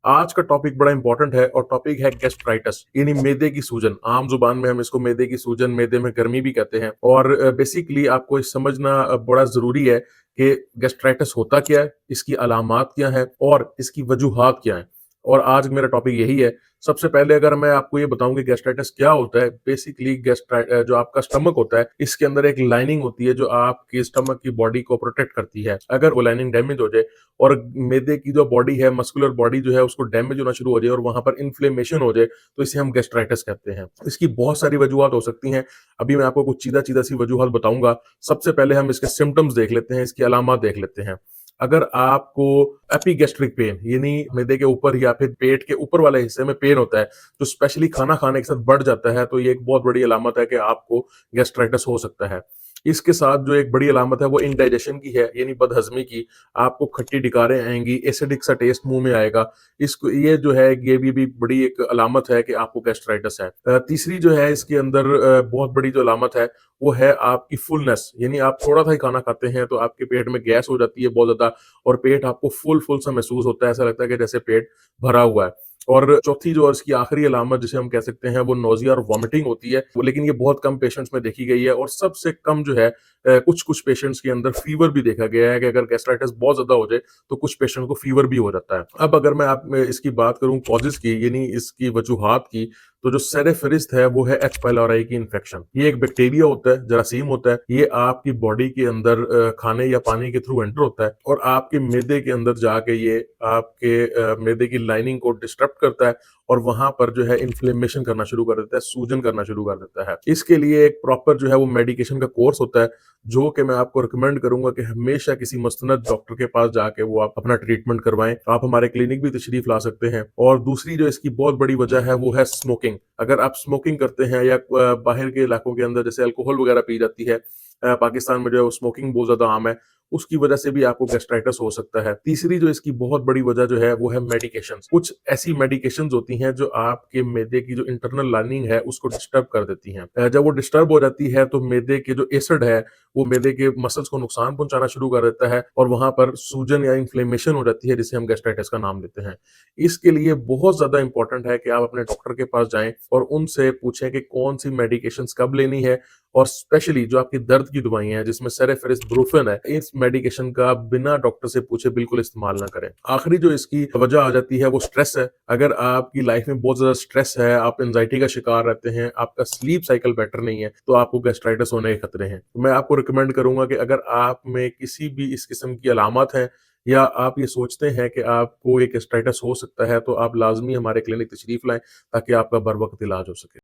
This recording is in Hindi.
आज का टॉपिक बड़ा इंपॉर्टेंट है और टॉपिक है गैस्ट्राइटिस यानी मैदे की सूजन। आम जुबान में हम इसको मैदे की सूजन, मैदे में गर्मी भी कहते हैं। और बेसिकली आपको ये समझना बड़ा ज़रूरी है कि गैस्ट्राइटिस होता क्या है, इसकी अलामात क्या हैं और इसकी वजूहात क्या हैं। और आज मेरा टॉपिक यही है। सबसे पहले अगर मैं आपको ये बताऊं कि गैस्ट्राइटिस क्या होता है, बेसिकली जो आपका स्टमक होता है, इसके अंदर एक लाइनिंग होती है जो आपके स्टमक की बॉडी को प्रोटेक्ट करती है। अगर वो लाइनिंग डैमेज हो जाए और मैदे की जो बॉडी है, मस्कुलर बॉडी जो है, उसको डैमेज होना शुरू हो जाए और वहां पर इन्फ्लेमेशन हो जाए, तो इसे हम गैस्ट्राइटिस कहते हैं। इसकी बहुत सारी वजूहत हो सकती हैं। अभी मैं आपको कुछ सीधा सीधा सी वजूहत बताऊंगा। सबसे पहले हम इसके सिम्टम्स देख लेते हैं, इसकी अलामत देख लेते हैं। अगर आपको एपिगैस्ट्रिक पेन यानी मैदे के ऊपर या फिर पेट के ऊपर वाले हिस्से में पेन होता है, जो स्पेशली खाना खाने के साथ बढ़ जाता है, तो ये एक बहुत बड़ी अलामत है कि आपको गैस्ट्राइटिस हो सकता है। इसके साथ जो एक बड़ी अलामत है वो इंडाइजेशन की है, यानी बदहजमी की। आपको खट्टी डिकारें आएंगी, एसिडिक सा टेस्ट मुंह में आएगा। इसको ये जो है ये भी बड़ी एक अलामत है कि आपको गैस्ट्राइटिस है। तीसरी जो है इसके अंदर बहुत बड़ी जो अलामत है वो है आपकी फुलनेस, यानी आप थोड़ा सा ही खाना खाते हैं तो आपके पेट में गैस हो जाती है बहुत ज्यादा और पेट आपको फुल फुल सा महसूस होता है, ऐसा लगता है कि जैसे पेट भरा हुआ है। और चौथी जो इसकी आखिरी अलामत जिसे हम कह सकते हैं वो नोजिया और वॉमिटिंग होती है, लेकिन ये बहुत कम पेशेंट्स में देखी गई है। और सबसे कम जो है कुछ कुछ पेशेंट्स के अंदर फीवर भी देखा गया है कि अगर गैस्ट्राइटिस बहुत ज्यादा हो जाए तो कुछ पेशेंट को फीवर भी हो जाता है। अब अगर मैं आप में इसकी बात करूं कॉजेज की, यानी इसकी वजूहात की, तो जो सेरेफिरिस्ट है वो है एच पाइलोराई की इन्फेक्शन। ये एक बैक्टीरिया होता है, जरासीम होता है। ये आपकी बॉडी के अंदर खाने या पानी के थ्रू एंटर होता है और आपके मैदे के अंदर जाके ये आपके मैदे की लाइनिंग को डिस्टर्ब करता है और वहां पर जो है इन्फ्लेमेशन करना शुरू कर देता है, सूजन करना शुरू कर देता है। इसके लिए एक प्रॉपर जो है वो मेडिकेशन का कोर्स होता है, जो कि मैं आपको रिकमेंड करूंगा कि हमेशा किसी मुस्तनद डॉक्टर के पास जाके वो आप अपना ट्रीटमेंट करवाएं। आप हमारे क्लिनिक भी तशरीफ ला सकते हैं। और दूसरी जो इसकी बहुत बड़ी वजह है वो है स्मोकिंग। अगर आप स्मोकिंग करते हैं या बाहर के इलाकों के अंदर जैसे अल्कोहल वगैरह पी जाती है, पाकिस्तान में जो है वो स्मोकिंग बहुत ज्यादा आम है, उसकी वजह से भी आपको गैस्ट्राइटिस हो सकता है। तीसरी जो इसकी बहुत बड़ी वजह जो है वो है मेडिकेशंस। कुछ ऐसी मेडिकेशंस होती हैं जो आपके मैदे की जो इंटरनल लाइनिंग है उसको डिस्टर्ब कर देती हैं। जब वो डिस्टर्ब हो जाती है तो मैदे के जो एसिड है वो मैदे के मसल्स को नुकसान पहुंचाना शुरू कर देता है और वहां पर सूजन या इन्फ्लेमेशन हो जाती है, जिसे हम गैस्ट्राइटिस का नाम लेते हैं। इसके लिए बहुत ज्यादा इंपॉर्टेंट है कि आप अपने डॉक्टर के पास जाएं और उनसे पूछें कि कौन सी मेडिकेशंस कब लेनी है। और स्पेशली जो आपकी दर्द की दवाइयां हैं जिसमें सेरेफेरिस ब्रूफेन है, इस मेडिकेशन का बिना डॉक्टर से पूछे बिल्कुल इस्तेमाल ना करें। आखिरी जो इसकी वजह आ जाती है वो स्ट्रेस है। अगर आपकी लाइफ में बहुत ज्यादा स्ट्रेस है, आप एंजाइटी का शिकार रहते हैं, आपका स्लीप साइकिल बेटर नहीं है, तो आपको गैस्ट्राइटिस होने के खतरे हैं। तो मैं आपको रिकमेंड करूंगा कि अगर आप में किसी भी इस किस्म की अलामत है या आप ये सोचते हैं कि आपको एक गैस्ट्राइटिस हो सकता है, तो आप लाजमी हमारे क्लिनिक तशरीफ लाएं ताकि आपका बर वक्त इलाज हो सके।